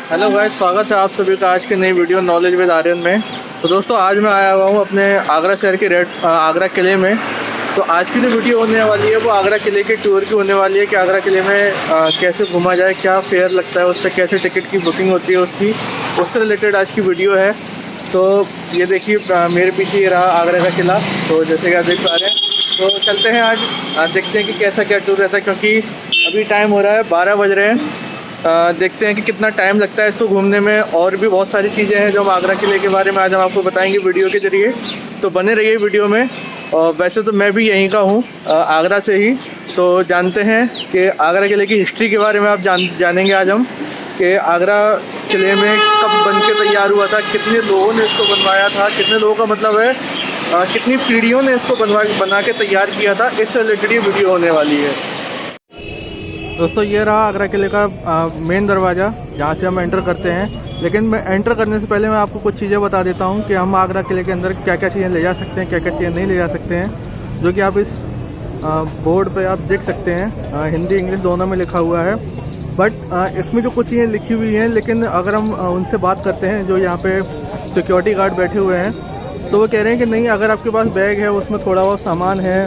Hello guys, स्वागत है आप सभी का आज की नई वीडियो नॉलेज विद आर्यन में। तो दोस्तों आज मैं आया हुआ हूँ अपने आगरा शहर के आगरा किले में। तो आज की जो वीडियो होने वाली है वो आगरा किले के टूर की होने वाली है कि आगरा किले में कैसे घूमा जाए, क्या फेयर लगता है, उस पर कैसे टिकट की बुकिंग होती है उसकी, उससे रिलेटेड आज की वीडियो है। तो ये देखिए मेरे पीछे ये रहा आगरा का किला। तो जैसे कि आप देख पा रहे हैं, तो चलते हैं आज देखते हैं कि कैसा क्या टूर रहता है, क्योंकि अभी टाइम हो रहा है 12 बज रहे हैं। देखते हैं कि कितना टाइम लगता है इसको घूमने में। और भी बहुत सारी चीज़ें हैं जो हम आगरा किले के बारे में आज हम आपको बताएंगे वीडियो के ज़रिए, तो बने रहिए वीडियो में। और वैसे तो मैं भी यहीं का हूँ, आगरा से ही। तो जानते हैं कि आगरा किले की हिस्ट्री के बारे में आप जानेंगे आज हम, कि आगरा किले में कब बन के तैयार हुआ था, कितने लोगों ने इसको बनवाया था, कितने लोगों का मतलब है कितनी पीढ़ियों ने इसको बना के तैयार किया था, इससे रिलेटेड ये वीडियो होने वाली है। दोस्तों ये रहा आगरा किले का मेन दरवाज़ा, जहाँ से हम एंटर करते हैं। लेकिन मैं एंटर करने से पहले मैं आपको कुछ चीज़ें बता देता हूँ कि हम आगरा किले के अंदर क्या क्या चीज़ें ले जा सकते हैं, क्या क्या चीज़ें नहीं ले जा सकते हैं, जो कि आप इस बोर्ड पे आप देख सकते हैं। हिंदी इंग्लिश दोनों में लिखा हुआ है। बट इसमें जो कुछ चीज़ें लिखी हुई हैं, लेकिन अगर हम उनसे बात करते हैं जो यहाँ पे सिक्योरिटी गार्ड बैठे हुए हैं, तो वो कह रहे हैं कि नहीं, अगर आपके पास बैग है उसमें थोड़ा बहुत सामान है,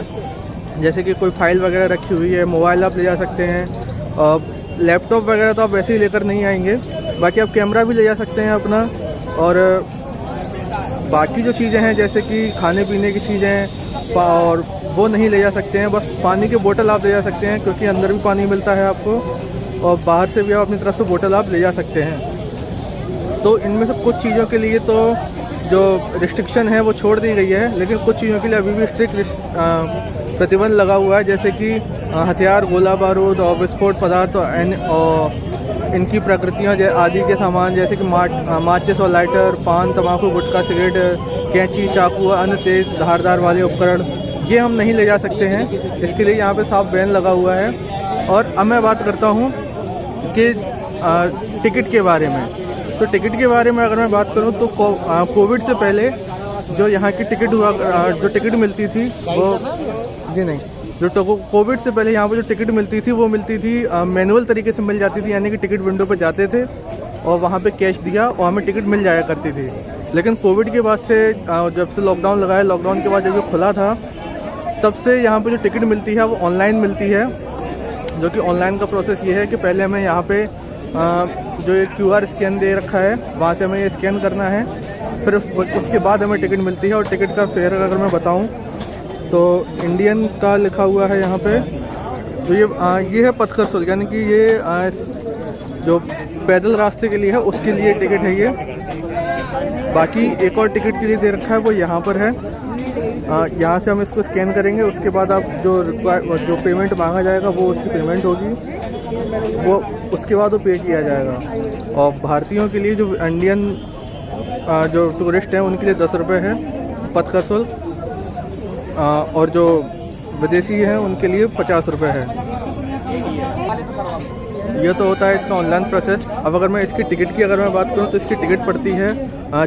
जैसे कि कोई फाइल वगैरह रखी हुई है, मोबाइल आप ले जा सकते हैं, और लैपटॉप वगैरह तो आप वैसे ही लेकर नहीं आएंगे। बाकी आप कैमरा भी ले जा सकते हैं अपना। और बाकी जो चीज़ें हैं जैसे कि खाने पीने की चीज़ें और वो नहीं ले जा सकते हैं। बस पानी की बोतल आप ले जा सकते हैं, क्योंकि अंदर भी पानी मिलता है आपको, और बाहर से भी आप अपनी तरफ से बोतल आप ले जा सकते हैं। तो इनमें से कुछ चीज़ों के लिए तो जो रिस्ट्रिक्शन है वो छोड़ दी गई है, लेकिन कुछ चीज़ों के लिए अभी भी स्ट्रिक्ट प्रतिबंध लगा हुआ है, जैसे कि हथियार, गोला बारूद और विस्फोट पदार्थ और इनकी प्रकृतियाँ आदि के सामान, जैसे कि माचिस और लाइटर, पान, तंबाकू, गुटखा, सिगरेट, कैंची, चाकू, अन्य तेज धारदार वाले उपकरण, ये हम नहीं ले जा सकते हैं। इसके लिए यहाँ पे साफ बैन लगा हुआ है। और अब मैं बात करता हूँ कि टिकट के बारे में। तो टिकट के बारे में अगर मैं बात करूँ तो कोविड से पहले जो यहाँ की टिकट हुआ, जो टिकट मिलती थी वो जी नहीं, जो कोविड से पहले यहाँ पर जो टिकट मिलती थी वो मिलती थी मैनुअल तरीके से मिल जाती थी, यानी कि टिकट विंडो पर जाते थे और वहाँ पे कैश दिया और हमें टिकट मिल जाया करती थी। लेकिन कोविड के बाद से जब से लॉकडाउन लगाया, लॉकडाउन के बाद जब ये खुला था, तब से यहाँ पे जो टिकट मिलती है वो ऑनलाइन मिलती है। जो कि ऑनलाइन का प्रोसेस ये है कि पहले हमें यहाँ पे जो एक QR स्कैन दे रखा है, वहाँ से हमें ये स्कैन करना है, फिर उसके बाद हमें टिकट मिलती है। और टिकट का फेयर अगर मैं बताऊँ तो इंडियन का लिखा हुआ है यहाँ पे। तो ये है पत्थर शुल्क, यानी कि ये जो पैदल रास्ते के लिए है उसके लिए टिकट है ये। बाकी एक और टिकट के लिए दे रखा है, वो यहाँ पर है। यहाँ से हम इसको स्कैन करेंगे, उसके बाद आप जो पेमेंट मांगा जाएगा वो उसकी पेमेंट होगी, वो उसके बाद वो पे किया जाएगा। और भारतीयों के लिए, जो इंडियन जो टूरिस्ट हैं उनके लिए 10 रुपये है पत्थर शुल्क, और जो विदेशी हैं उनके लिए 50 रुपये है। ये तो होता है इसका ऑनलाइन प्रोसेस। अब अगर मैं इसकी टिकट की अगर मैं बात करूँ तो इसकी टिकट पड़ती है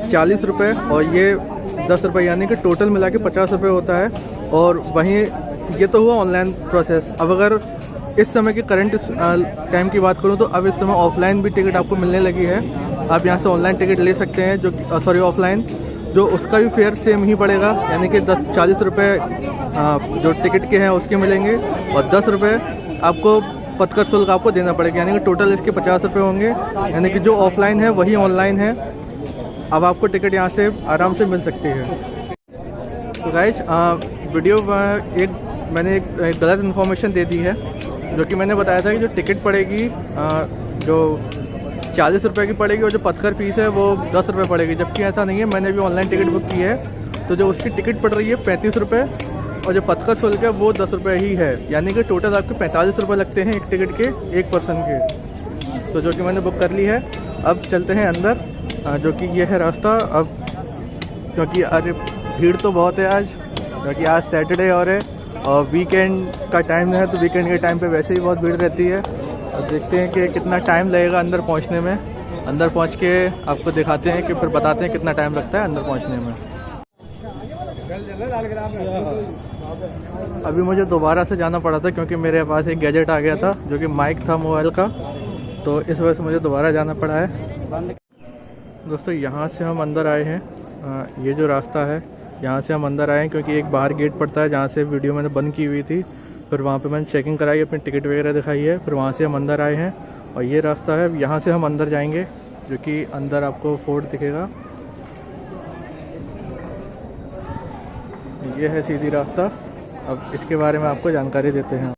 40 रुपये, और ये 10 रुपये, यानी कि टोटल मिला के 50 रुपये होता है। और वहीं ये तो हुआ ऑनलाइन प्रोसेस। अब अगर इस समय की करंट टाइम की बात करूँ तो अब इस समय ऑफलाइन भी टिकट आपको मिलने लगी है। आप यहाँ से ऑनलाइन टिकट ले सकते हैं, जो ऑफलाइन, जो उसका भी फेयर सेम ही पड़ेगा, यानी कि 40 रुपये जो टिकट के हैं उसके मिलेंगे, और 10 रुपये आपको पत्थर शुल्क आपको देना पड़ेगा, यानी कि टोटल इसके 50 रुपये होंगे। यानी कि जो ऑफलाइन है वही ऑनलाइन है। अब आपको टिकट यहाँ से आराम से मिल सकती है। तो गाइज वीडियो मैंने एक गलत इन्फॉर्मेशन दे दी है, जो कि मैंने बताया था कि जो टिकट पड़ेगी जो 40 रुपये की पड़ेगी, और जो पत्थर फीस है वो 10 रुपये पड़ेगी, जबकि ऐसा नहीं है। मैंने भी ऑनलाइन टिकट बुक की है, तो जो उसकी टिकट पड़ रही है 35 रुपये, और जो पत्थर शुल्क है वो 10 रुपये ही है, यानी कि टोटल आपके 45 रुपये लगते हैं एक टिकट के, एक पर्सन के। तो जो कि मैंने बुक कर ली है। अब चलते हैं अंदर, जो कि ये है रास्ता। अब क्योंकि अरे भीड़ तो बहुत है आज, क्योंकि आज सैटरडे और वीकेंड का टाइम है, तो वीकेंड के टाइम पे वैसे ही बहुत भीड़ रहती है। अब देखते हैं कि कितना टाइम लगेगा अंदर पहुंचने में। अंदर पहुंच के आपको दिखाते हैं कि फिर बताते हैं कितना टाइम लगता है अंदर पहुंचने में। अभी मुझे दोबारा से जाना पड़ा था, क्योंकि मेरे पास एक गैजेट आ गया था, जो कि माइक था मोबाइल का। तो इस वजह से मुझे दोबारा जाना पड़ा है। दोस्तों यहाँ से हम अंदर आए हैं, ये जो रास्ता है यहाँ से हम अंदर आए हैं, क्योंकि एक बाहर गेट पड़ता है जहाँ से वीडियो मैंने बंद की हुई थी। फिर वहाँ पे मैंने चेकिंग कराई, अपनी टिकट वगैरह दिखाई है, फिर वहाँ से हम अंदर आए हैं और ये रास्ता है, यहाँ से हम अंदर जाएंगे, जो कि अंदर आपको फोर्ट दिखेगा। ये है सीधी रास्ता। अब इसके बारे में आपको जानकारी देते हैं।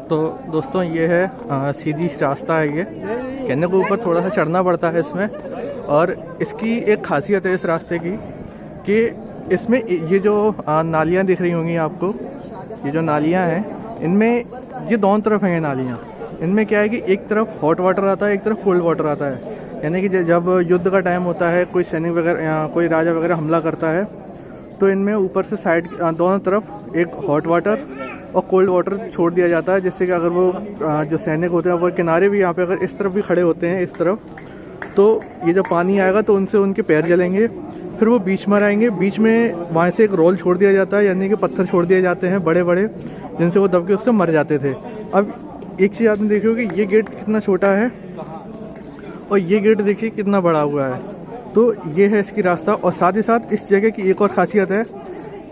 तो दोस्तों ये है सीधी रास्ता है। ये कहने को ऊपर थोड़ा सा चढ़ना पड़ता है इसमें, और इसकी एक खासियत है इस रास्ते की कि इसमें ये जो नालियाँ दिख रही होंगी आपको, ये जो नालियाँ हैं इनमें ये दोनों तरफ हैं ये नालियाँ। इनमें क्या है कि एक तरफ हॉट वाटर आता है, एक तरफ कोल्ड वाटर आता है। यानी कि जब युद्ध का टाइम होता है, कोई सैनिक वगैरह या कोई राजा वगैरह हमला करता है, तो इनमें ऊपर से साइड दोनों तरफ एक हॉट वाटर और कोल्ड वाटर छोड़ दिया जाता है, जिससे कि अगर वो जो सैनिक होते हैं वो किनारे भी यहाँ पे अगर इस तरफ भी खड़े होते हैं इस तरफ, तो ये जब पानी आएगा तो उनसे उनके पैर जलेंगे। फिर वो बीच में आएंगे, बीच में वहाँ से एक रोल छोड़ दिया जाता है, यानी कि पत्थर छोड़ दिए जाते हैं बड़े बड़े, जिनसे वो दब के उससे मर जाते थे। अब एक चीज़ आपने देखी होगी, ये गेट कितना छोटा है और ये गेट देखिए कितना बड़ा हुआ है। तो ये है इसकी रास्ता। और साथ ही साथ इस जगह की एक और खासियत है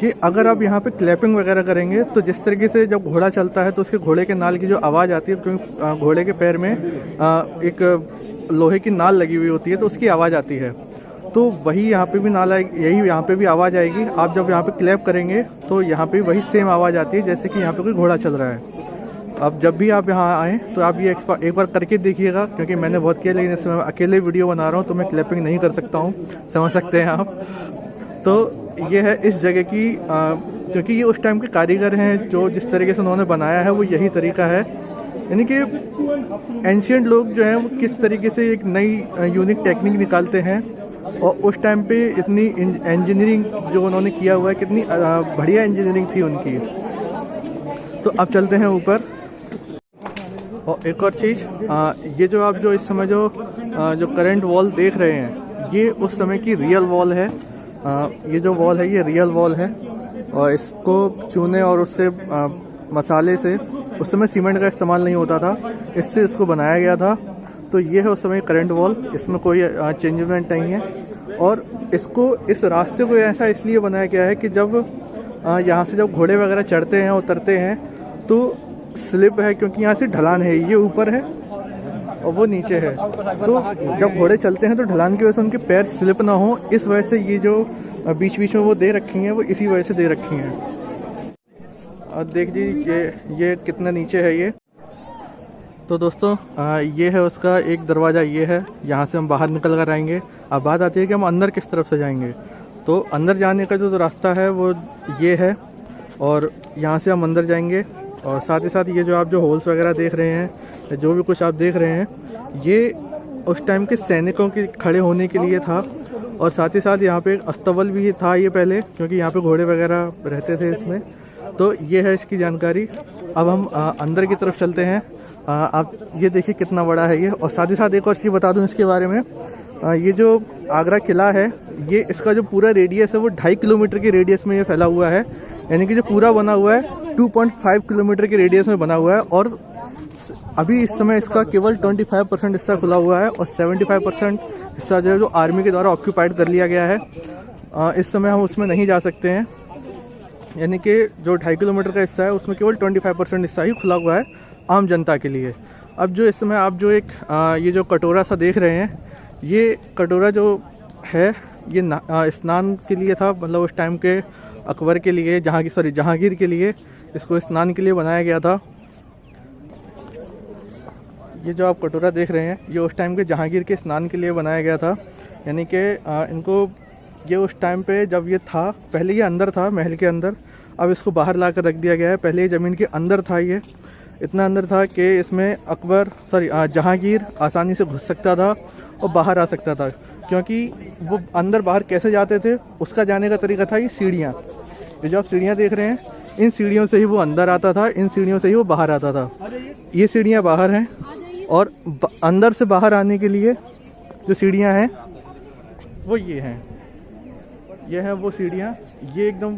कि अगर आप यहाँ पे क्लैपिंग वगैरह करेंगे तो जिस तरीके से जब घोड़ा चलता है तो उसके घोड़े के नाल की जो आवाज़ आती है, क्योंकि घोड़े के पैर में एक लोहे की नाल लगी हुई होती है तो उसकी आवाज़ आती है, तो वही यहाँ पे भी नाल आएगी, यही यहाँ पे भी आवाज़ आएगी। आप जब यहाँ पे क्लैप करेंगे तो यहाँ पे वही सेम आवाज़ आती है जैसे कि यहाँ पे कोई घोड़ा चल रहा है। अब जब भी आप यहाँ आएँ तो आप ये एक बार करके देखिएगा, क्योंकि मैंने बहुत किया, लेकिन इसमें अकेले वीडियो बना रहा हूँ तो मैं क्लैपिंग नहीं कर सकता हूँ, समझ सकते हैं आप। तो ये है इस जगह की, क्योंकि ये उस टाइम के कारीगर हैं, जो जिस तरीके से उन्होंने बनाया है वो यही तरीका है। यानी कि एंशियंट लोग जो हैं वो किस तरीके से एक नई यूनिक टेक्निक निकालते हैं, और उस टाइम पे इतनी इंजीनियरिंग जो उन्होंने किया हुआ है, कितनी बढ़िया इंजीनियरिंग थी उनकी। तो अब चलते हैं ऊपर। और एक और चीज़, ये जो आप जो इस समय जो करंट वॉल देख रहे हैं, ये उस समय की रियल वॉल है। ये जो वॉल है ये रियल वॉल है, और इसको चूने और उससे मसाले से, उस समय सीमेंट का इस्तेमाल नहीं होता था, इससे इसको बनाया गया था। तो ये है उस समय करंट वॉल, इसमें कोई चेंजमेंट नहीं है। और इसको, इस रास्ते को ऐसा इसलिए बनाया गया है कि जब यहाँ से जब घोड़े वगैरह चढ़ते हैं उतरते हैं तो स्लिप है, क्योंकि यहाँ से ढलान है, ये ऊपर है और वो नीचे है। तो जब घोड़े चलते हैं तो ढलान की वजह से उनके पैर स्लिप ना हो, इस वजह से ये जो बीच बीच में वो दे रखी हैं वो इसी वजह से दे रखी हैं। और देख लीजिए ये कितना नीचे है ये। तो दोस्तों ये है उसका एक दरवाज़ा, ये है, यहाँ से हम बाहर निकल कर आएंगे। अब बात आती है कि हम अंदर किस तरफ से जाएंगे। तो अंदर जाने का जो रास्ता है वो ये है, और यहाँ से हम अंदर जाएंगे। और साथ ही साथ ये जो आप जो होल्स वगैरह देख रहे हैं, जो भी कुछ आप देख रहे हैं, ये उस टाइम के सैनिकों के खड़े होने के लिए था। और साथ ही साथ यहाँ पे एक अस्तबल भी था ये पहले, क्योंकि यहाँ पे घोड़े वगैरह रहते थे इसमें। तो ये है इसकी जानकारी। अब हम अंदर की तरफ चलते हैं। आप ये देखिए कितना बड़ा है ये। और साथ ही साथ एक और चीज़ बता दूं इसके बारे में, ये जो आगरा किला है, ये इसका जो पूरा रेडियस है वो 2.5 किलोमीटर के रेडियस में ये फैला हुआ है। यानी कि जो पूरा बना हुआ है 2.5 किलोमीटर के रेडियस में बना हुआ है। और अभी इस समय इसका केवल 25% हिस्सा खुला हुआ है, और 75% हिस्सा जो है जो आर्मी के द्वारा ऑक्यूपाइड कर लिया गया है। इस समय हम उसमें नहीं जा सकते हैं। यानी कि जो 2.5 किलोमीटर का हिस्सा है उसमें केवल 25% हिस्सा ही खुला हुआ है आम जनता के लिए। अब जो इस समय आप जो एक ये जो कटोरा सा देख रहे हैं, ये कटोरा जो है ये स्नान के लिए था, मतलब उस टाइम के अकबर के लिए, जहांगीर के लिए इसको स्नान के लिए बनाया गया था। ये जो आप कटोरा देख रहे हैं ये उस टाइम के जहांगीर के स्नान के लिए बनाया गया था। यानी कि इनको ये उस टाइम पे जब ये था, पहले ये अंदर था महल के अंदर, अब इसको बाहर ला कर रख दिया गया है। पहले ये ज़मीन के अंदर था, ये इतना अंदर था कि इसमें जहांगीर आसानी से घुस सकता था और बाहर आ सकता था, क्योंकि वो अंदर बाहर कैसे जाते थे उसका जाने का तरीका था ये सीढ़ियाँ। ये जो आप सीढ़ियाँ देख रहे हैं, इन सीढ़ियों से ही वो अंदर आता था, इन सीढ़ियों से ही वो बाहर आता था। ये सीढ़ियाँ बाहर हैं, और अंदर से बाहर आने के लिए जो सीढ़ियाँ हैं वो ये हैं। वो सीढ़ियाँ, ये एकदम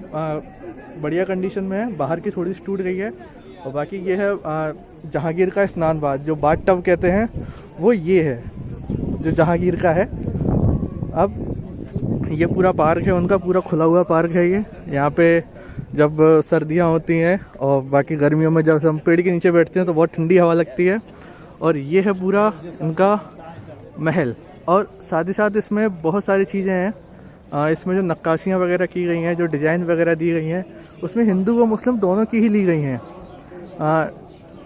बढ़िया कंडीशन में है। बाहर की थोड़ी सी टूट गई है, और बाकी ये है जहांगीर का स्नान बाथ, जो बाथ टब कहते हैं वो ये है जो जहांगीर का है। अब ये पूरा पार्क है उनका, पूरा खुला हुआ पार्क है ये। यहाँ पे जब सर्दियाँ होती हैं और बाकी गर्मियों में जब हम पेड़ के नीचे बैठते हैं तो बहुत ठंडी हवा लगती है। और ये है पूरा उनका महल। और साथ ही साथ इसमें बहुत सारी चीज़ें हैं। इसमें जो नक्काशियाँ वगैरह की गई हैं, जो डिज़ाइन वगैरह दी गई हैं, उसमें हिंदू व मुस्लिम दोनों की ही ली गई हैं।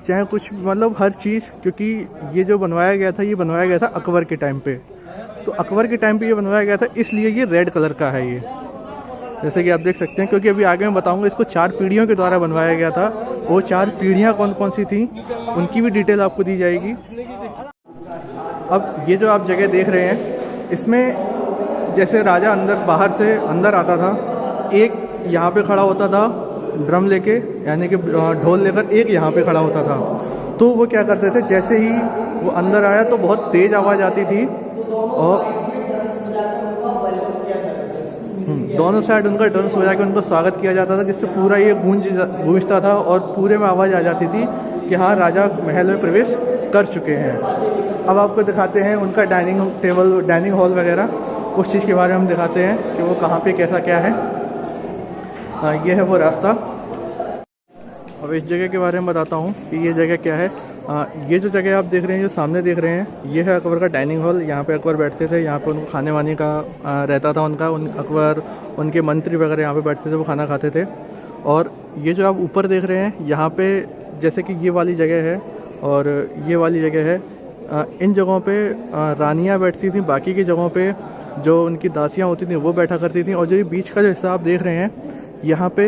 चाहे कुछ मतलब हर चीज़, क्योंकि ये जो बनवाया गया था ये बनवाया गया था अकबर के टाइम पे। तो अकबर के टाइम पे ये बनवाया गया था, इसलिए ये रेड कलर का है ये, जैसे कि आप देख सकते हैं। क्योंकि अभी आगे मैं बताऊंगा, इसको 4 पीढ़ियों के द्वारा बनवाया गया था। वो 4 पीढ़ियाँ कौन कौन सी थी उनकी भी डिटेल आपको दी जाएगी। अब ये जो आप जगह देख रहे हैं, इसमें जैसे राजा अंदर बाहर से अंदर आता था, एक यहाँ पे खड़ा होता था ड्रम लेके, यानी कि ढोल लेकर, एक यहाँ पे खड़ा होता था। तो वो क्या करते थे, जैसे ही वो अंदर आया तो बहुत तेज़ आवाज़ आती थी और दोनों साइड उनका ड्रम्स बजा के उनको स्वागत किया जाता था, जिससे पूरा ये गूंजता था और पूरे में आवाज़ आ जाती थी कि हाँ राजा महल में प्रवेश कर चुके हैं। अब आपको दिखाते हैं उनका डाइनिंग टेबल, डाइनिंग हॉल वगैरह, उस चीज़ के बारे में हम दिखाते हैं कि वो कहाँ पे कैसा क्या है। ये है वो रास्ता। अब इस जगह के बारे में बताता हूँ कि ये जगह क्या है। ये जो जगह आप देख रहे हैं, जो सामने देख रहे हैं, ये है अकबर का डाइनिंग हॉल। यहाँ पे अकबर बैठते थे, यहाँ पे उनको खाने वाने का रहता था उनका। अकबर, उनके मंत्री वगैरह यहाँ पे बैठते थे, वो खाना खाते थे। और ये जो आप ऊपर देख रहे हैं, यहाँ पे जैसे कि ये वाली जगह है और ये वाली जगह है, इन जगहों पे रानियाँ बैठती थी, बाकी की जगहों पे जो उनकी दासियाँ होती थी वो बैठा करती थी। और जो ये बीच का जो हिस्सा आप देख रहे हैं, यहाँ पे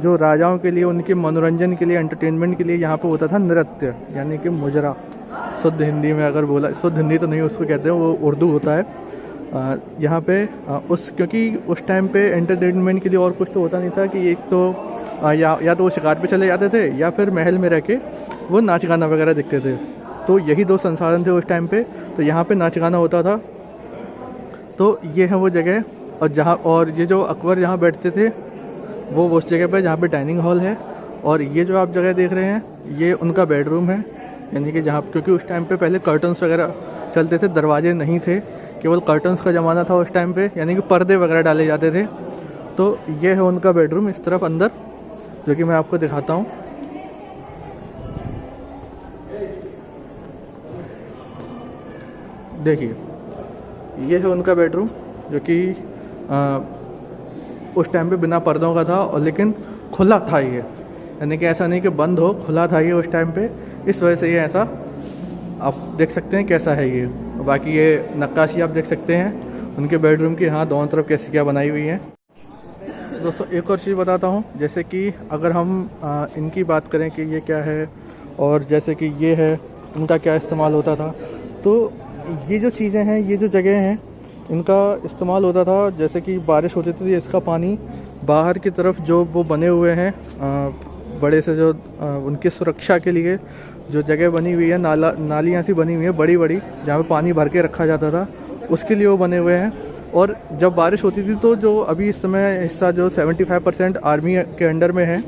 जो राजाओं के लिए, उनके मनोरंजन के लिए, एंटरटेनमेंट के लिए यहाँ पे होता था नृत्य, यानी कि मुजरा। शुद्ध हिंदी में अगर बोला, शुद्ध हिंदी तो नहीं उसको कहते हैं, वो उर्दू होता है। यहाँ पे क्योंकि उस टाइम पे एंटरटेनमेंट के लिए और कुछ तो होता नहीं था कि एक तो या तो वो शिकार पे चले जाते थे या फिर महल में रह के वो नाच गाना वगैरह देखते थे। तो यही 2 संसाधन थे उस टाइम पे। तो यहाँ पे नाच गाना होता था। तो ये है वो जगह। और ये जो अकबर यहाँ बैठते थे वो उस जगह पे जहाँ पे डाइनिंग हॉल है। और ये जो आप जगह देख रहे हैं, ये उनका बेडरूम है, यानी कि जहाँ, क्योंकि उस टाइम पे पहले कर्टन्स वगैरह चलते थे, दरवाजे नहीं थे, केवल कर्टन्स का ज़माना था उस टाइम पे, यानी कि पर्दे वगैरह डाले जाते थे। तो ये है उनका बेडरूम इस तरफ अंदर, जो कि मैं आपको दिखाता हूँ। देखिए, ये है उनका बेडरूम, जो कि उस टाइम पे बिना पर्दों का था, और लेकिन खुला था ये, यानी कि ऐसा नहीं कि बंद हो, खुला था ये उस टाइम पे। इस वजह से ये ऐसा आप देख सकते हैं कैसा है ये। बाकी ये नक्काशी आप देख सकते हैं उनके बेडरूम की, हाँ, दोनों तरफ कैसी क्या बनाई हुई है। दोस्तों एक और चीज़ बताता हूँ, जैसे कि अगर हम इनकी बात करें कि ये क्या है, और जैसे कि ये है इनका क्या इस्तेमाल होता था, तो ये जो चीज़ें हैं, ये जो जगह हैं, इनका इस्तेमाल होता था। जैसे कि बारिश होती थी, इसका पानी बाहर की तरफ जो वो बने हुए हैं बड़े से, जो उनकी सुरक्षा के लिए जो जगह बनी हुई है, नालियाँ सी बनी हुई है बड़ी बड़ी, जहाँ पे पानी भर के रखा जाता था, उसके लिए वो बने हुए हैं। और जब बारिश होती थी तो जो अभी इस समय हिस्सा जो 75% आर्मी के अंडर में है,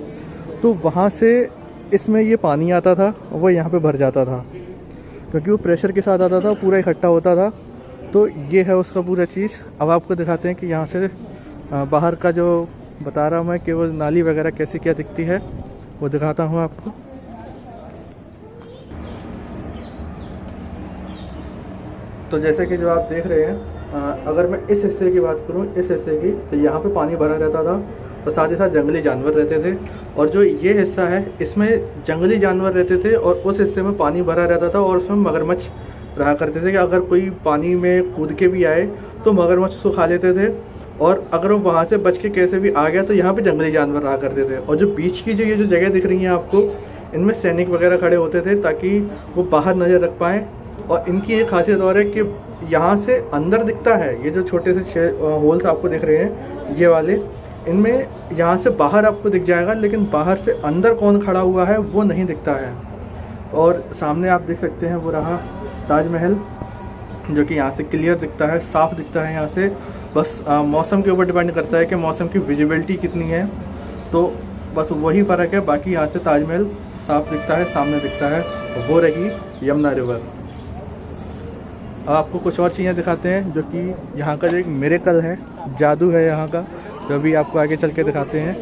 तो वहाँ से इसमें ये पानी आता था, वो यहाँ पे भर जाता था, क्योंकि वो प्रेशर के साथ आता था, पूरा इकट्ठा होता था। तो ये है उसका पूरा चीज़। अब आपको दिखाते हैं कि यहाँ से बाहर का जो बता रहा हूँ मैं कि वो नाली वगैरह कैसी क्या दिखती है, वो दिखाता हूँ आपको। तो जैसे कि जो आप देख रहे हैं, अगर मैं इस हिस्से की बात करूँ, इस हिस्से की, तो यहाँ पे पानी भरा रहता था और साथ ही साथ जंगली जानवर रहते थे। और जो ये हिस्सा है, इसमें जंगली जानवर रहते थे और उस हिस्से में पानी भरा रहता था, और उसमें मगरमच्छ रहा करते थे कि अगर कोई पानी में कूद के भी आए तो मगरमच्छ उसको खा लेते थे, और अगर वो वहाँ से बच के कैसे भी आ गया तो यहाँ पे जंगली जानवर रहा करते थे। और जो बीच की जो ये जो जगह दिख रही है आपको, इनमें सैनिक वगैरह खड़े होते थे ताकि वो बाहर नज़र रख पाएँ। और इनकी एक खासियत और है कि यहाँ से अंदर दिखता है, ये जो छोटे से होल्स आपको दिख रहे हैं ये वाले, इनमें यहाँ से बाहर आपको दिख जाएगा, लेकिन बाहर से अंदर कौन खड़ा हुआ है वो नहीं दिखता है। और सामने आप देख सकते हैं वो रहा ताजमहल, जो कि यहाँ से क्लियर दिखता है, साफ दिखता है यहाँ से। बस मौसम के ऊपर डिपेंड करता है कि मौसम की विजिबिलिटी कितनी है। तो बस वही फ़र्क है, बाकी यहाँ से ताजमहल साफ दिखता है, सामने दिखता है। वो रही यमुना रिवर। अब आपको कुछ और चीज़ें दिखाते हैं जो कि यहाँ का जो एक मिरेकल है, जादू है यहाँ का, जो भी आपको आगे चल के दिखाते हैं।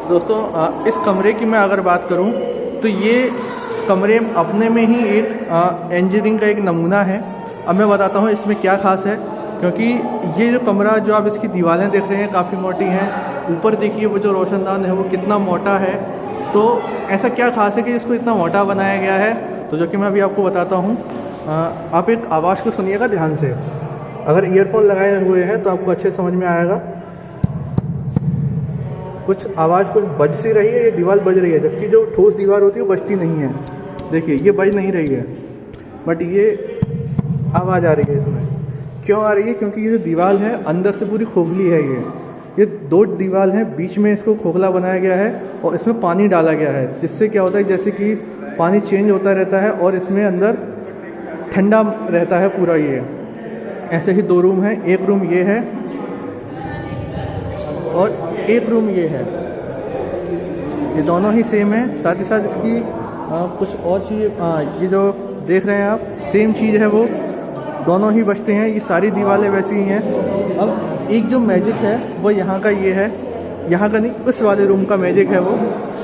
दोस्तों इस कमरे की मैं अगर बात करूँ तो ये कमरे अपने में ही एक इंजीनियरिंग का एक नमूना है। अब मैं बताता हूँ इसमें क्या ख़ास है, क्योंकि ये जो कमरा, जो आप इसकी दीवारें देख रहे हैं काफ़ी मोटी हैं, ऊपर देखिए वो जो रोशनदान है वो कितना मोटा है। तो ऐसा क्या खास है कि इसको इतना मोटा बनाया गया है, तो जो कि मैं अभी आपको बताता हूँ। आप एक आवाज़ को सुनिएगा ध्यान से। अगर ईयरफोन लगाए हुए हैं तो आपको अच्छे समझ में आएगा। कुछ आवाज़ कुछ बज सी रही है, ये दीवार बज रही है, जबकि जो ठोस दीवार होती है वो बजती नहीं है। देखिए ये बज नहीं रही है, बट ये आवाज़ आ रही है। इसमें क्यों आ रही है? क्योंकि ये जो दीवार है अंदर से पूरी खोखली है। ये दो दीवार हैं, बीच में इसको खोखला बनाया गया है और इसमें पानी डाला गया है, जिससे क्या होता है जैसे कि पानी चेंज होता रहता है और इसमें अंदर ठंडा रहता है पूरा। ये ऐसे ही दो रूम हैं, एक रूम ये है और एक रूम ये है। ये दोनों ही सेम है। साथ ही साथ इसकी कुछ और चीज़, ये जो देख रहे हैं आप, सेम चीज़ है, वो दोनों ही बचते हैं। ये सारी दीवारें वैसी ही हैं। अब एक जो मैजिक है वो यहाँ का ये है, यहाँ का नहीं, उस वाले रूम का मैजिक है वो,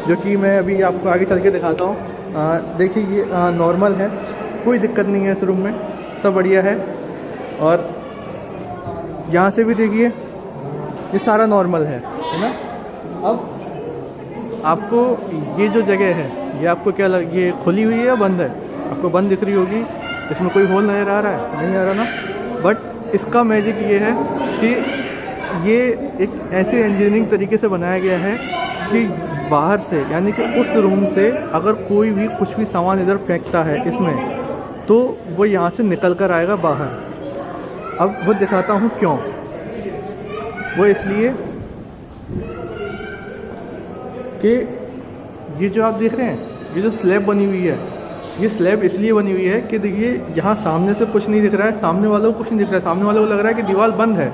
जो कि मैं अभी आपको आगे चल के दिखाता हूँ। देखिए ये नॉर्मल है, कोई दिक्कत नहीं है इस रूम में, सब बढ़िया है। और यहाँ से भी देखिए ये सारा नॉर्मल है ना। अब आपको ये जो जगह है ये आपको क्या ये खुली हुई है या बंद है? आपको बंद दिख रही होगी, इसमें कोई होल नज़र आ रहा है? नहीं आ रहा ना। बट इसका मैजिक ये है कि ये एक ऐसे इंजीनियरिंग तरीके से बनाया गया है कि बाहर से, यानी कि उस रूम से अगर कोई भी कुछ भी सामान इधर फेंकता है इसमें, तो वो यहाँ से निकल कर आएगा बाहर। अब वो दिखाता हूँ क्यों। वो इसलिए कि ये जो आप देख रहे हैं, ये जो स्लैब बनी हुई है, ये स्लैब इसलिए बनी हुई है कि देखिए यहाँ सामने से कुछ नहीं दिख रहा है, सामने वालों को कुछ नहीं दिख रहा है, सामने वालों को लग रहा है कि दीवार बंद है।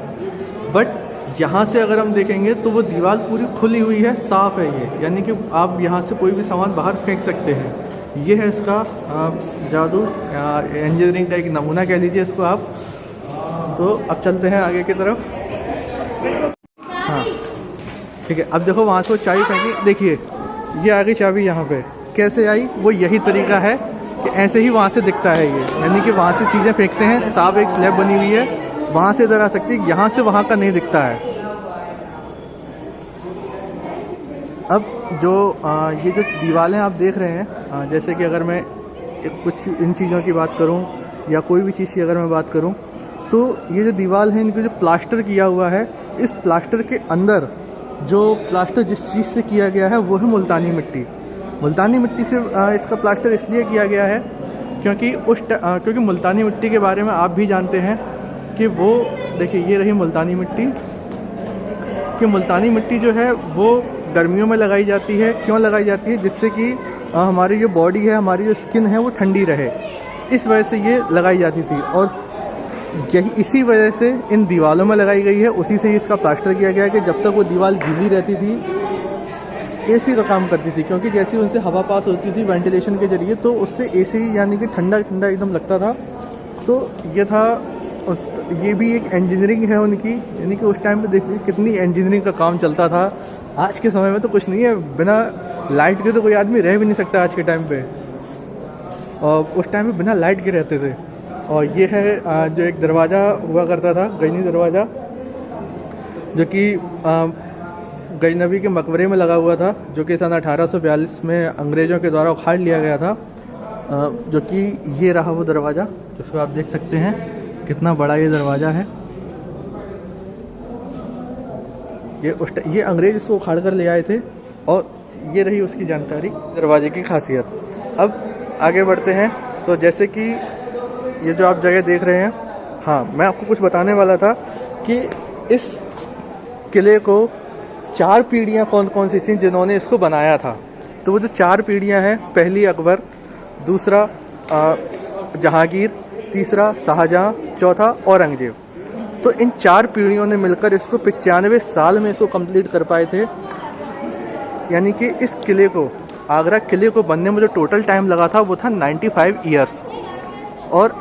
बट यहाँ से अगर हम देखेंगे तो वो दीवार पूरी खुली हुई है, साफ़ है ये, यानी कि आप यहाँ से कोई भी सामान बाहर फेंक सकते हैं। ये है इसका जादू, इंजीनियरिंग का एक नमूना कह लीजिए इसको आप। तो अब चलते हैं आगे की तरफ। हाँ ठीक है, अब देखो वहाँ से वो चाबी फेंकी, देखिए ये आ गई चाबी यहाँ पे। कैसे आई? वो यही तरीका है कि ऐसे ही वहाँ से दिखता है ये, यानी कि वहाँ से चीज़ें फेंकते हैं, साफ एक स्लैब बनी हुई है, वहाँ से इधर आ सकती है, यहाँ से वहाँ का नहीं दिखता है। अब जो ये जो दीवारें आप देख रहे हैं, जैसे कि अगर मैं कुछ इन चीज़ों की बात करूँ या कोई भी चीज़ की अगर मैं बात करूँ, तो ये जो दीवार है इनको जो प्लास्टर किया हुआ है, इस प्लास्टर के अंदर जो प्लास्टर जिस चीज़ से किया गया है वो है मुल्तानी मिट्टी। मुल्तानी मिट्टी से इसका प्लास्टर इसलिए किया गया है क्योंकि क्योंकि मुल्तानी मिट्टी के बारे में आप भी जानते हैं कि वो देखिए ये रही मुल्तानी मिट्टी, कि मुल्तानी मिट्टी जो है वो गर्मियों में लगाई जाती है। क्यों लगाई जाती है? जिससे कि हमारी जो बॉडी है, हमारी जो स्किन है वो ठंडी रहे, इस वजह से ये लगाई जाती थी। और यही इसी वजह से इन दीवारों में लगाई गई है, उसी से इसका प्लास्टर किया गया है कि जब तक वो दीवार गीली रहती थी एसी का काम करती थी, क्योंकि जैसे उनसे हवा पास होती थी वेंटिलेशन के जरिए, तो उससे एसी यानी कि ठंडा ठंडा एकदम लगता था। तो ये था ये भी एक इंजीनियरिंग है उनकी, यानी कि उस टाइम पे देखिए कितनी इंजीनियरिंग का काम चलता था। आज के समय में तो कुछ नहीं है, बिना लाइट के तो कोई आदमी रह भी नहीं सकता आज के टाइम पे, और उस टाइम पे बिना लाइट के रहते थे। और ये है जो एक दरवाज़ा हुआ करता था, गजनी दरवाज़ा, जो कि गजनबी के मकबरे में लगा हुआ था, जो कि सन 1842 में अंग्रेज़ों के द्वारा उखाड़ लिया गया था। जो कि ये रहा वो दरवाज़ा, जिसको आप देख सकते हैं कितना बड़ा ये दरवाज़ा है। ये अंग्रेज़ इसको उखाड़ कर ले आए थे, और ये रही उसकी जानकारी, दरवाजे की खासियत। अब आगे बढ़ते हैं। तो जैसे कि ये जो आप जगह देख रहे हैं, हाँ मैं आपको कुछ बताने वाला था कि इस किले को 4 पीढ़ियाँ कौन कौन सी थीं जिन्होंने इसको बनाया था। तो वो जो 4 पीढ़ियाँ हैं, पहली अकबर, दूसरा जहांगीर, तीसरा शाहजहां, चौथा औरंगजेब। तो इन 4 पीढ़ियों ने मिलकर इसको 95 साल में इसको कंप्लीट कर पाए थे। यानी कि इस किले को, आगरा किले को बनने में जो टोटल टाइम लगा था वो था 95 ईयर्स। और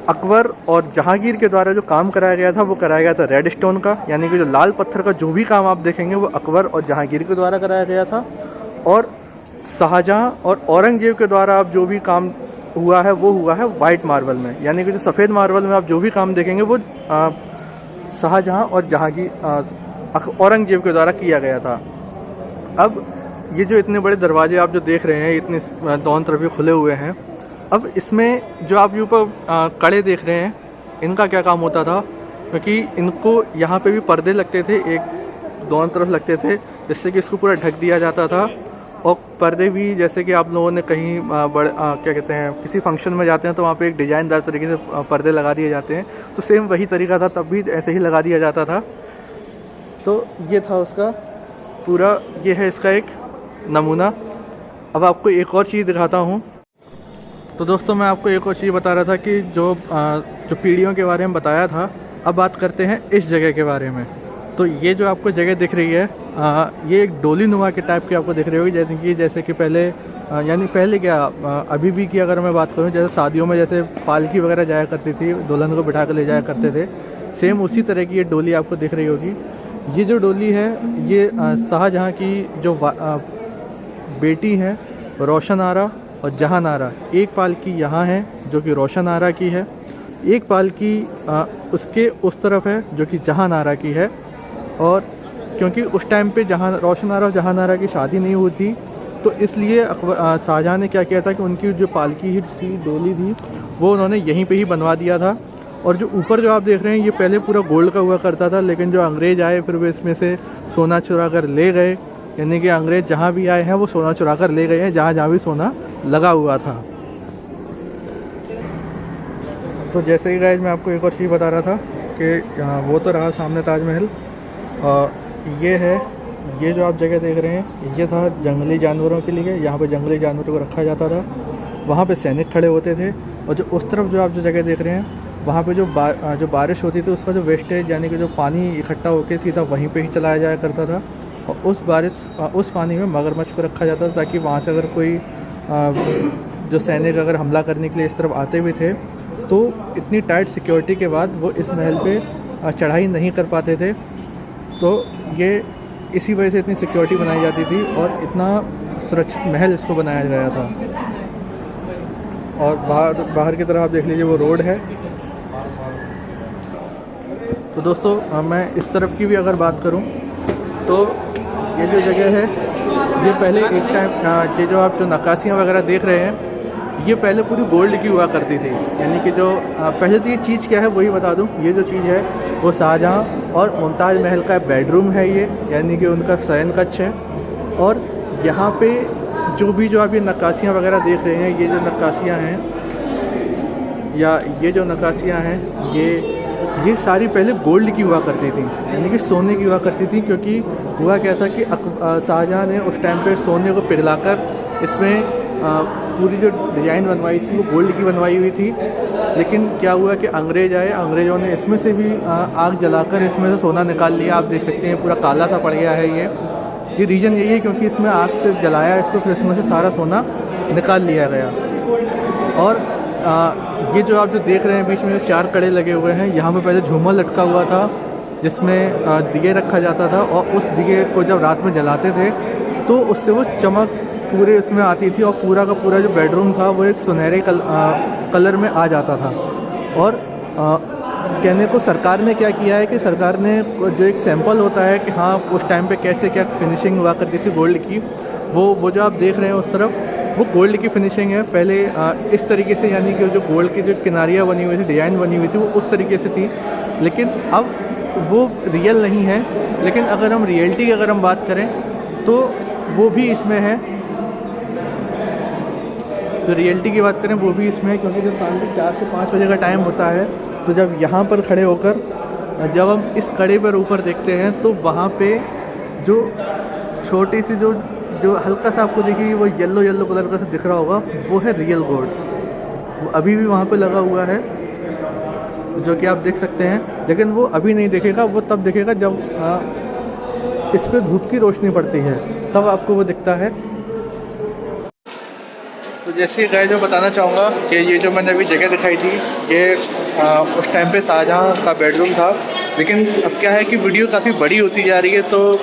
अकबर और जहांगीर के द्वारा जो काम कराया गया था वो कराया गया था रेड स्टोन का, यानी कि जो लाल पत्थर का जो भी काम आप देखेंगे वो अकबर और जहांगीर के द्वारा कराया गया था। और शाहजहां और औरंगजेब के द्वारा अब जो भी काम हुआ है वो हुआ है वाइट मार्बल में, यानी कि जो सफ़ेद मार्बल में आप जो भी काम देखेंगे वो शाहजहां और जहांगीर औरंगजेब के द्वारा किया गया था। अब ये जो इतने बड़े दरवाजे आप जो देख रहे हैं, इतने दोनों तरफ ही खुले हुए हैं, अब इसमें जो आप ऊपर कड़े देख रहे हैं इनका क्या काम होता था, क्योंकि इनको यहाँ पे भी पर्दे लगते थे, एक दोनों तरफ लगते थे, जिससे कि इसको पूरा ढक दिया जाता था। और पर्दे भी जैसे कि आप लोगों ने कहीं क्या कहते हैं किसी फंक्शन में जाते हैं तो वहाँ पे एक डिजाइनदार तरीके से पर्दे लगा दिए जाते हैं, तो सेम वही तरीका था, तब भी ऐसे ही लगा दिया जाता था। तो ये था उसका पूरा, ये है इसका एक नमूना। अब आपको एक और चीज़ दिखाता हूँ। तो दोस्तों मैं आपको एक और चीज़ बता रहा था कि जो पीढ़ियों के बारे में बताया था, अब बात करते हैं इस जगह के बारे में। तो ये जो आपको जगह दिख रही है, ये एक डोली नुमा के टाइप की आपको दिख रही होगी, जैसे कि पहले यानी पहले क्या अभी भी की अगर मैं बात करूँ, जैसे शादियों में जैसे पालकी वगैरह जाया करती थी, दुल्हन को बिठा कर ले जाया करते थे, सेम उसी तरह की ये डोली आपको दिख रही होगी। ये जो डोली है ये शाहजहां की जो बेटी है रोशन आरा और जहां आरा, एक पालकी यहाँ है जो कि रोशन आरा की है, एक पालकी उसके उस तरफ है जो कि जहां आरा की है। और क्योंकि उस टाइम पे रोशन आरा और जहां आरा की शादी नहीं हुई थी, तो इसलिए शाहजहां ने क्या किया था कि उनकी जो पालकी थी, डोली थी, वो उन्होंने यहीं पे ही बनवा दिया था। और जो ऊपर जो आप देख रहे हैं ये पहले पूरा गोल्ड का हुआ करता था, लेकिन जो अंग्रेज़ आए फिर वो इसमें से सोना चुरा कर ले गए, यानी कि अंग्रेज़ जहाँ भी आए हैं वो सोना चुरा कर ले गए हैं, जहाँ जहाँ भी सोना लगा हुआ था। तो जैसे ही गाइस मैं आपको एक और चीज़ बता रहा था कि वो तो रहा सामने ताजमहल, ये जो आप जगह देख रहे हैं ये था जंगली जानवरों के लिए, यहाँ पे जंगली जानवरों को रखा जाता था, वहाँ पे सैनिक खड़े होते थे। और जो उस तरफ जो आप जो जगह देख रहे हैं वहाँ पे जो बारिश होती थी उसका जो वेस्टेज, यानी कि जो पानी इकट्ठा होकर सीधा वहीं पे ही चलाया जाया करता था। और उस पानी में मगरमच्छ को रखा जाता था, ताकि वहाँ से अगर कोई जो सैनिक अगर हमला करने के लिए इस तरफ आते भी थे तो इतनी टाइट सिक्योरिटी के बाद वो इस महल पे चढ़ाई नहीं कर पाते थे। तो ये इसी वजह से इतनी सिक्योरिटी बनाई जाती थी और इतना सुरक्षित महल इसको बनाया गया था। और बाहर की तरफ आप देख लीजिए वो रोड है। तो दोस्तों मैं इस तरफ की भी अगर बात करूं तो ये जो जगह है ये पहले एक टाइम, ये जो आप जो नक्काशियाँ वगैरह देख रहे हैं ये पहले पूरी गोल्ड की हुआ करती थी। यानी कि जो पहले तो ये चीज़ क्या है वही बता दूं, ये जो चीज़ है वो शाहजहां और मुमताज़ महल का बेडरूम है ये, यानी कि उनका शयन कक्ष है। और यहाँ पे जो आप ये नक्काशियाँ वगैरह देख रहे हैं, ये जो नक्काशियाँ हैं या ये जो नक्काशियाँ हैं ये सारी पहले गोल्ड की हुआ करती थी, यानी कि सोने की हुआ करती थी। क्योंकि हुआ क्या था कि शाहजहां ने उस टाइम पे सोने को पिघलाकर इसमें पूरी जो डिज़ाइन बनवाई थी वो गोल्ड की बनवाई हुई थी। लेकिन क्या हुआ कि अंग्रेज़ आए, अंग्रेज़ों ने इसमें से भी आग जलाकर इसमें से सोना निकाल लिया। आप देख सकते हैं पूरा काला सा पड़ गया है ये रीज़न यही है क्योंकि इसमें आग से जलाया इसको, फिर इसमें से सारा सोना निकाल लिया गया। और ये जो आप जो देख रहे हैं बीच में जो 4 कड़े लगे हुए हैं, यहाँ पे पहले झूमर लटका हुआ था जिसमें दिए रखा जाता था। और उस दिए को जब रात में जलाते थे तो उससे वो चमक पूरे उसमें आती थी और पूरा का पूरा जो बेडरूम था वो एक सुनहरे कलर में आ जाता था। और कहने को सरकार ने क्या किया है कि सरकार ने जो एक सैंपल होता है कि हाँ उस टाइम पे कैसे क्या फिनिशिंग हुआ करती थी गोल्ड की, वो जो आप देख रहे हैं उस तरफ वो गोल्ड की फिनिशिंग है। पहले इस तरीके से, यानी कि जो गोल्ड की जो किनारियाँ बनी हुई थी, डिज़ाइन बनी हुई थी, वो उस तरीके से थी। लेकिन अब वो रियल नहीं है। लेकिन अगर हम रियलिटी की अगर हम बात करें तो वो भी इसमें है। तो रियलिटी की बात करें वो भी इसमें है, क्योंकि जब शाम के 4 से 5 बजे का टाइम होता है तो जब यहाँ पर खड़े होकर जब हम इस कड़े पर ऊपर देखते हैं तो वहाँ पे जो छोटी सी जो हल्का सा आपको देखिए वो येलो कलर का दिख रहा होगा, वो है रियल गोल्ड। वो अभी भी वहाँ पे लगा हुआ है जो कि आप देख सकते हैं। लेकिन वो अभी नहीं दिखेगा, वो तब दिखेगा जब इस पर धूप की रोशनी पड़ती है तब आपको वो दिखता है। तो जैसे गाइस मैं बताना चाहूँगा कि ये जो मैंने अभी जगह दिखाई थी ये उस टाइम पे शाहजहाँ का बेडरूम था, लेकिन अब क्या है कि वीडियो काफ़ी बड़ी होती जा रही है, तो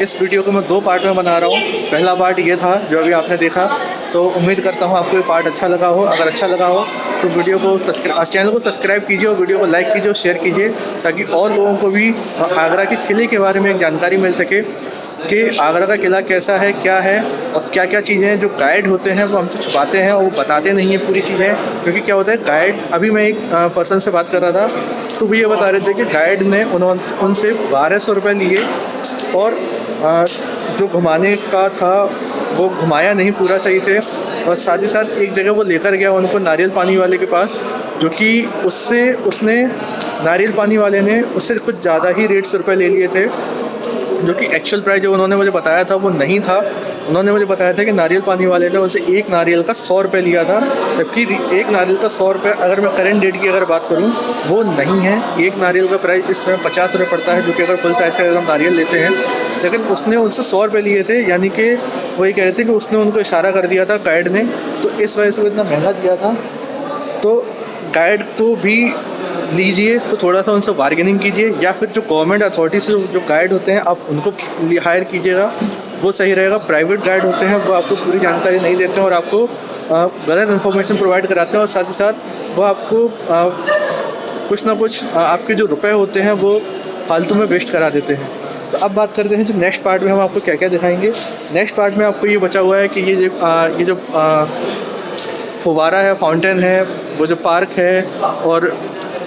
इस वीडियो को मैं 2 पार्ट में बना रहा हूँ। पहला पार्ट ये था जो अभी आपने देखा, तो उम्मीद करता हूँ आपको ये पार्ट अच्छा लगा हो। अगर अच्छा लगा हो तो वीडियो को चैनल को सब्सक्राइब कीजिए और वीडियो को लाइक कीजिए और शेयर कीजिए, ताकि और लोगों को भी आगरा के किले के बारे में एक जानकारी मिल सके कि आगरा का किला कैसा है, क्या है और क्या क्या चीज़ें हैं जो गाइड होते हैं वो हमसे छुपाते हैं और वो बताते नहीं हैं पूरी चीज़ें। क्योंकि क्या होता है गाइड, अभी मैं एक पर्सन से बात कर रहा था तो वो ये बता रहे थे कि गाइड ने उनसे 1200 रुपये लिए और जो घुमाने का था वो घुमाया नहीं पूरा सही से, और साथ ही साथ एक जगह वो लेकर गया उनको नारियल पानी वाले के पास, जो कि उसने नारियल पानी वाले ने उससे कुछ ज़्यादा ही रेट रुपये ले लिए थे, जो कि एक्चुअल प्राइस जो उन्होंने मुझे बताया था वो नहीं था। उन्होंने मुझे बताया था कि नारियल पानी वाले ने उनसे एक नारियल का 100 रुपये लिया था, जबकि एक नारियल का 100 रुपये अगर मैं करंट डेट की अगर बात करूं वो नहीं है। एक नारियल का प्राइस इस समय 50 रुपये पड़ता है, जो कि अगर फुल साइज़ का हम नारियल लेते हैं, लेकिन उसने उनसे 100 रुपये लिए थे। यानी कि वो ये कह रहे थे कि उसने उनको इशारा कर दिया था गाइड ने, तो इस वजह से वो इतना महंगा दिया था। तो गाइड को भी लीजिए तो थोड़ा सा उनसे बार्गेनिंग कीजिए, या फिर जो गवर्नमेंट अथॉरिटी से जो गाइड होते हैं आप उनको हायर कीजिएगा, वो सही रहेगा। प्राइवेट गाइड होते हैं वो आपको पूरी जानकारी नहीं देते हैं और आपको गलत इन्फॉर्मेशन प्रोवाइड कराते हैं, और साथ ही साथ वो आपको कुछ ना कुछ आपके जो रुपए होते हैं वो फालतू में वेस्ट करा देते हैं। तो अब बात करते हैं जो नेक्स्ट पार्ट में हम आपको क्या क्या दिखाएंगे। नेक्स्ट पार्ट में आपको ये बचा हुआ है कि ये जो फुवारा है, फाउंटेन है, वो जो पार्क है, और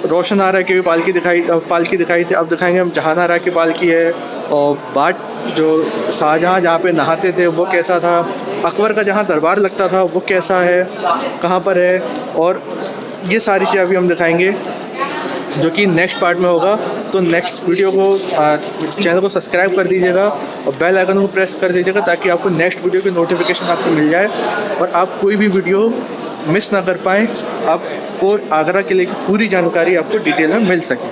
रोशन आरा की भी पालकी दिखाई थी। अब दिखाएंगे हम जहान आरा की पालकी है, और बाट जो शाहजहाँ जहाँ पे नहाते थे वो कैसा था, अकबर का जहाँ दरबार लगता था वो कैसा है, कहाँ पर है, और ये सारी चीज़ें अभी हम दिखाएंगे जो कि नेक्स्ट पार्ट में होगा। तो नेक्स्ट वीडियो को चैनल को सब्सक्राइब कर दीजिएगा और बेल आइकन को प्रेस कर दीजिएगा, ताकि आपको नेक्स्ट वीडियो की नोटिफिकेशन आपको मिल जाए और आप कोई भी वीडियो मिस ना कर पाएँ, आपको आगरा किले की पूरी जानकारी आपको डिटेल में मिल सके।